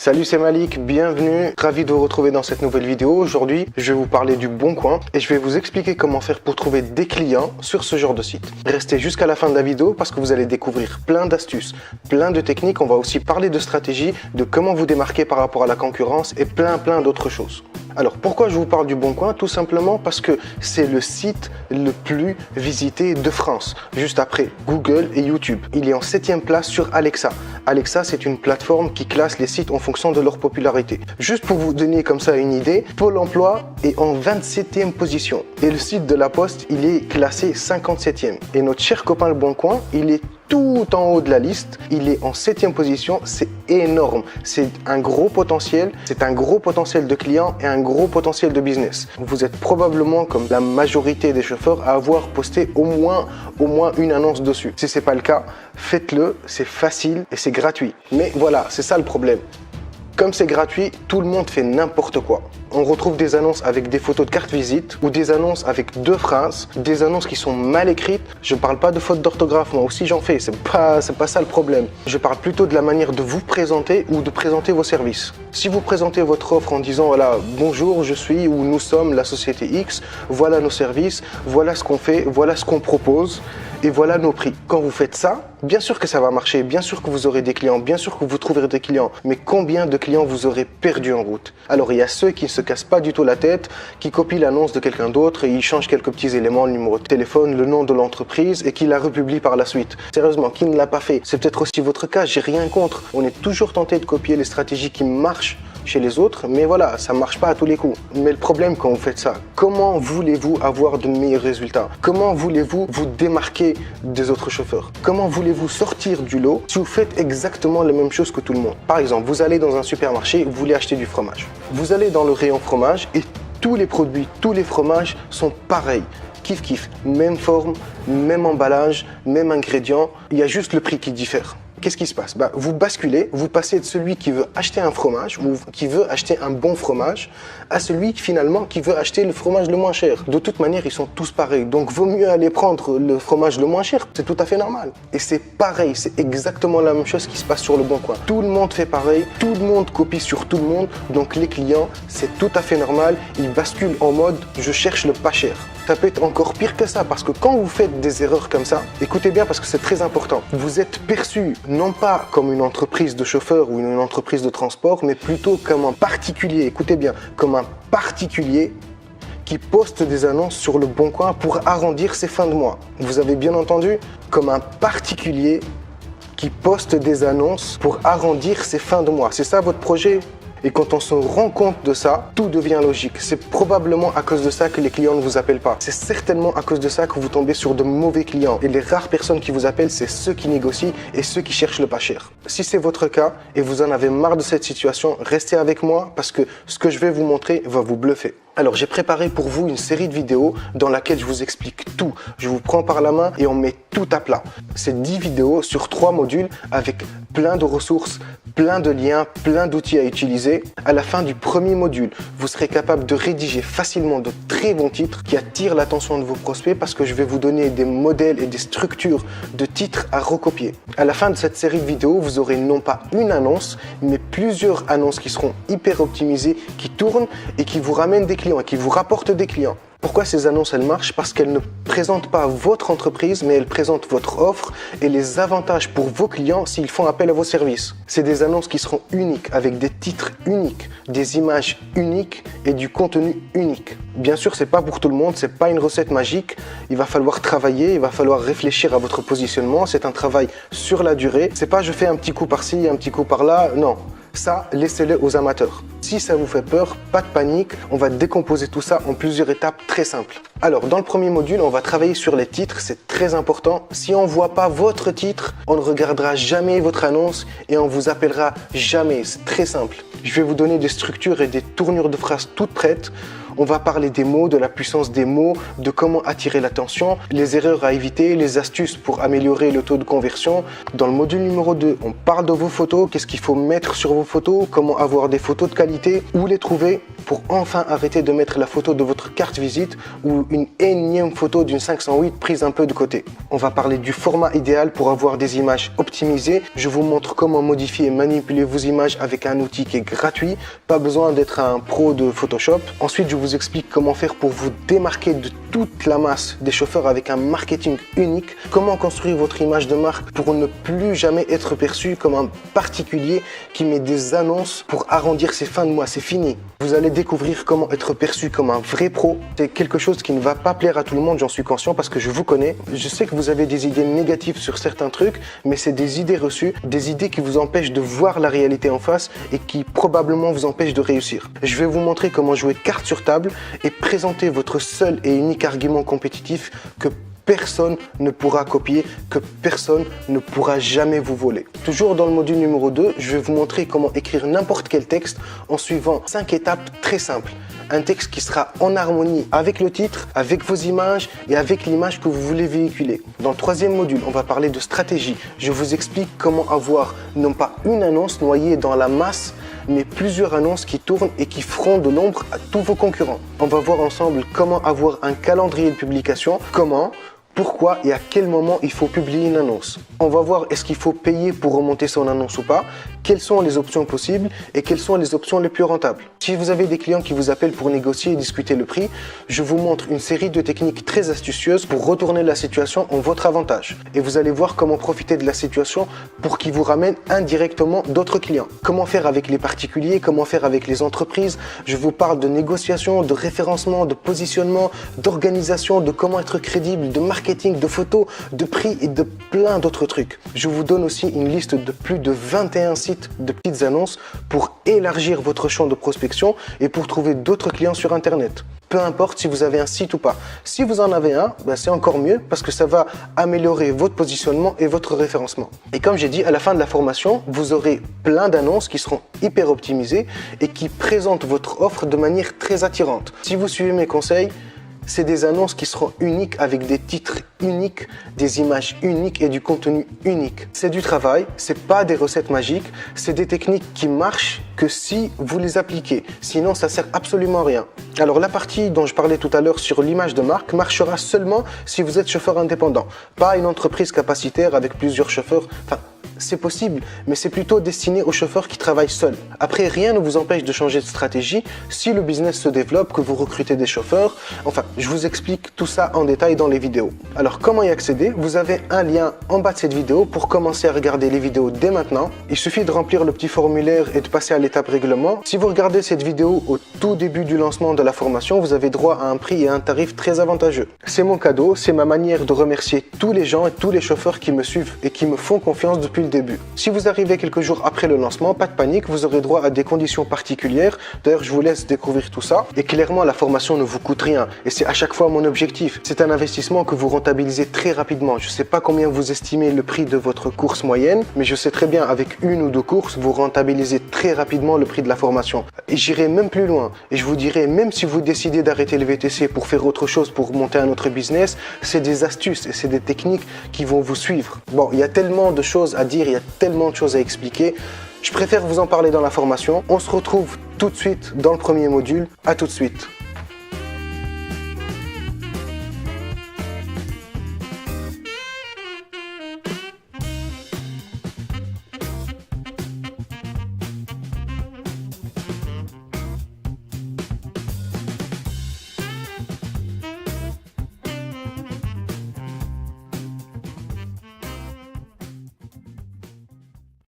Salut, c'est Malik, bienvenue, ravi de vous retrouver dans cette nouvelle vidéo. Aujourd'hui, je vais vous parler du Bon Coin et je vais vous expliquer comment faire pour trouver des clients sur ce genre de site. Restez jusqu'à la fin de la vidéo parce que vous allez découvrir plein d'astuces, plein de techniques. On va aussi parler de stratégie, de comment vous démarquer par rapport à la concurrence et plein d'autres choses. Alors, pourquoi je vous parle du Bon Coin? Tout simplement parce que c'est le site le plus visité de France, juste après Google et YouTube. Il est en 7e place sur Alexa. Alexa, c'est une plateforme qui classe les sites en fonction de leur popularité. Juste pour vous donner comme ça une idée, Pôle emploi est en 27e position. Et le site de La Poste, il est classé 57e. Et notre cher copain le Bon Coin, il est tout en haut de la liste, il est en 7e position, c'est énorme, c'est un gros potentiel de clients et un gros potentiel de business. Vous êtes probablement comme la majorité des chauffeurs à avoir posté au moins une annonce dessus. Si ce n'est pas le cas, faites-le, c'est facile et c'est gratuit. Mais voilà, c'est ça le problème. Comme c'est gratuit, tout le monde fait n'importe quoi. On retrouve des annonces avec des photos de carte visite ou des annonces avec 2 phrases, des annonces qui sont mal écrites. Je ne parle pas de faute d'orthographe, moi aussi j'en fais, c'est pas ça le problème. Je parle plutôt de la manière de vous présenter ou de présenter vos services. Si vous présentez votre offre en disant voilà, bonjour, je suis ou nous sommes la société X, voilà nos services, voilà ce qu'on fait, voilà ce qu'on propose et voilà nos prix. Quand vous faites ça, bien sûr que ça va marcher, bien sûr que vous aurez des clients, bien sûr que vous trouverez des clients, mais combien de clients vous aurez perdu en route? Alors il y a ceux qui ne se cassent pas du tout la tête, qui copient l'annonce de quelqu'un d'autre et ils changent quelques petits éléments, le numéro de téléphone, le nom de l'entreprise et qui la republient par la suite. Sérieusement, qui ne l'a pas fait? C'est peut-être aussi votre cas, j'ai rien contre. On est toujours tenté de copier les stratégies qui marchent chez les autres, mais voilà, ça marche pas à tous les coups. Mais le problème quand vous faites ça, comment voulez-vous avoir de meilleurs résultats? Comment voulez-vous vous démarquer des autres chauffeurs? Comment voulez-vous sortir du lot si vous faites exactement la même chose que tout le monde? Par exemple, vous allez dans un supermarché, vous voulez acheter du fromage. Vous allez dans le rayon fromage et tous les produits, tous les fromages sont pareils. Kiff, même forme, même emballage, même ingrédient, il y a juste le prix qui diffère. Qu'est-ce qui se passe? Vous basculez, vous passez de celui qui veut acheter un fromage ou qui veut acheter un bon fromage à celui finalement qui veut acheter le fromage le moins cher. De toute manière, ils sont tous pareils. Donc, vaut mieux aller prendre le fromage le moins cher. C'est tout à fait normal. Et c'est pareil, c'est exactement la même chose qui se passe sur le Bon Coin. Tout le monde fait pareil, tout le monde copie sur tout le monde. Donc, les clients, c'est tout à fait normal. Ils basculent en mode « je cherche le pas cher ». Ça peut être encore pire que ça parce que quand vous faites des erreurs comme ça, écoutez bien parce que c'est très important. Vous êtes perçu non pas comme une entreprise de chauffeur ou une entreprise de transport, mais plutôt comme un particulier. Écoutez bien, comme un particulier qui poste des annonces sur le Bon Coin pour arrondir ses fins de mois. Vous avez bien entendu? Comme un particulier qui poste des annonces pour arrondir ses fins de mois. C'est ça votre projet? Et quand on se rend compte de ça, tout devient logique. C'est probablement à cause de ça que les clients ne vous appellent pas. C'est certainement à cause de ça que vous tombez sur de mauvais clients. Et les rares personnes qui vous appellent, c'est ceux qui négocient et ceux qui cherchent le pas cher. Si c'est votre cas et vous en avez marre de cette situation, restez avec moi parce que ce que je vais vous montrer va vous bluffer. Alors j'ai préparé pour vous une série de vidéos dans laquelle je vous explique tout. Je vous prends par la main et on met tout à plat. C'est 10 vidéos sur 3 modules avec plein de ressources, plein de liens, plein d'outils à utiliser. À la fin du premier module, vous serez capable de rédiger facilement de très bons titres qui attirent l'attention de vos prospects parce que je vais vous donner des modèles et des structures de titres à recopier. À la fin de cette série de vidéos, vous aurez non pas une annonce, mais plusieurs annonces qui seront hyper optimisées, qui tournent et qui vous ramènent des clients et qui vous rapportent des clients. Pourquoi ces annonces, elles marchent? Parce qu'elles ne présentent pas votre entreprise, mais elles présentent votre offre et les avantages pour vos clients s'ils font appel à vos services. C'est des annonces qui seront uniques, avec des titres uniques, des images uniques et du contenu unique. Bien sûr, c'est pas pour tout le monde, c'est pas une recette magique. Il va falloir travailler, il va falloir réfléchir à votre positionnement. C'est un travail sur la durée. C'est pas je fais un petit coup par-ci, un petit coup par-là. Non. Ça, laissez-le aux amateurs. Si ça vous fait peur, pas de panique, on va décomposer tout ça en plusieurs étapes très simples. Alors, dans le premier module, on va travailler sur les titres, c'est très important. Si on ne voit pas votre titre, on ne regardera jamais votre annonce et on vous appellera jamais. C'est très simple. Je vais vous donner des structures et des tournures de phrases toutes prêtes. On va parler des mots, de la puissance des mots, de comment attirer l'attention, les erreurs à éviter, les astuces pour améliorer le taux de conversion. Dans le module numéro 2, on parle de vos photos, qu'est-ce qu'il faut mettre sur vos photos, comment avoir des photos de qualité, où les trouver. pour enfin arrêter de mettre la photo de votre carte visite ou une énième photo d'une 508 prise un peu de côté. On va parler du format idéal pour avoir des images optimisées. Je vous montre comment modifier et manipuler vos images avec un outil qui est gratuit. Pas besoin d'être un pro de Photoshop. Ensuite, je vous explique comment faire pour vous démarquer de toute la masse des chauffeurs avec un marketing unique. Comment construire votre image de marque pour ne plus jamais être perçu comme un particulier qui met des annonces pour arrondir ses fins de mois. C'est fini. Vous allez découvrir comment être perçu comme un vrai pro. C'est quelque chose qui ne va pas plaire à tout le monde, j'en suis conscient parce que je vous connais. Je sais que vous avez des idées négatives sur certains trucs, mais c'est des idées reçues, des idées qui vous empêchent de voir la réalité en face et qui probablement vous empêchent de réussir. Je vais vous montrer comment jouer carte sur table et présenter votre seul et unique argument compétitif que personne ne pourra copier, que personne ne pourra jamais vous voler. Toujours dans le module numéro 2, je vais vous montrer comment écrire n'importe quel texte en suivant 5 étapes très simples. Un texte qui sera en harmonie avec le titre, avec vos images et avec l'image que vous voulez véhiculer. Dans le 3e module, on va parler de stratégie. Je vous explique comment avoir non pas une annonce noyée dans la masse, mais plusieurs annonces qui tournent et qui feront de l'ombre à tous vos concurrents. On va voir ensemble comment avoir un calendrier de publication, comment, pourquoi et à quel moment il faut publier une annonce. On va voir est-ce qu'il faut payer pour remonter son annonce ou pas, quelles sont les options possibles et quelles sont les options les plus rentables. Si vous avez des clients qui vous appellent pour négocier et discuter le prix, je vous montre une série de techniques très astucieuses pour retourner la situation en votre avantage. Et vous allez voir comment profiter de la situation pour qu'ils vous ramènent indirectement d'autres clients. Comment faire avec les particuliers, comment faire avec les entreprises. Je vous parle de négociation, de référencement, de positionnement, d'organisation, de comment être crédible, de marketing, de photos, de prix et de plein d'autres trucs. Je vous donne aussi une liste de plus de 21 sites de petites annonces pour élargir votre champ de prospection et pour trouver d'autres clients sur Internet. Peu importe si vous avez un site ou pas. Si vous en avez un, c'est encore mieux parce que ça va améliorer votre positionnement et votre référencement. Et comme j'ai dit, à la fin de la formation, vous aurez plein d'annonces qui seront hyper optimisées et qui présentent votre offre de manière très attirante. Si vous suivez mes conseils, c'est des annonces qui seront uniques avec des titres uniques, des images uniques et du contenu unique. C'est du travail, c'est pas des recettes magiques, c'est des techniques qui marchent que si vous les appliquez. Sinon, ça sert absolument à rien. Alors, la partie dont je parlais tout à l'heure sur l'image de marque marchera seulement si vous êtes chauffeur indépendant, pas une entreprise capacitaire avec plusieurs chauffeurs. Enfin, c'est possible, mais c'est plutôt destiné aux chauffeurs qui travaillent seuls. Après, rien ne vous empêche de changer de stratégie si le business se développe, que vous recrutez des chauffeurs. Enfin, je vous explique tout ça en détail dans les vidéos. Alors, comment y accéder? Vous avez un lien en bas de cette vidéo pour commencer à regarder les vidéos dès maintenant. Il suffit de remplir le petit formulaire et de passer à l'étape règlement. Si vous regardez cette vidéo au tout début du lancement de la formation, vous avez droit à un prix et un tarif très avantageux. C'est mon cadeau, c'est ma manière de remercier tous les gens et tous les chauffeurs qui me suivent et qui me font confiance depuis le début. Si vous arrivez quelques jours après le lancement, pas de panique, vous aurez droit à des conditions particulières. D'ailleurs, je vous laisse découvrir tout ça. Et clairement, la formation ne vous coûte rien. Et c'est à chaque fois mon objectif. C'est un investissement que vous rentabilisez très rapidement. Je ne sais pas combien vous estimez le prix de votre course moyenne, mais je sais très bien, avec une ou deux courses, vous rentabilisez très rapidement le prix de la formation. Et j'irai même plus loin. Et je vous dirai, même si vous décidez d'arrêter le VTC pour faire autre chose, pour monter un autre business, c'est des astuces et c'est des techniques qui vont vous suivre. Bon, il y a tellement de choses à dire, il y a tellement de choses à expliquer. Je préfère vous en parler dans la formation. On se retrouve tout de suite dans le premier module. À tout de suite.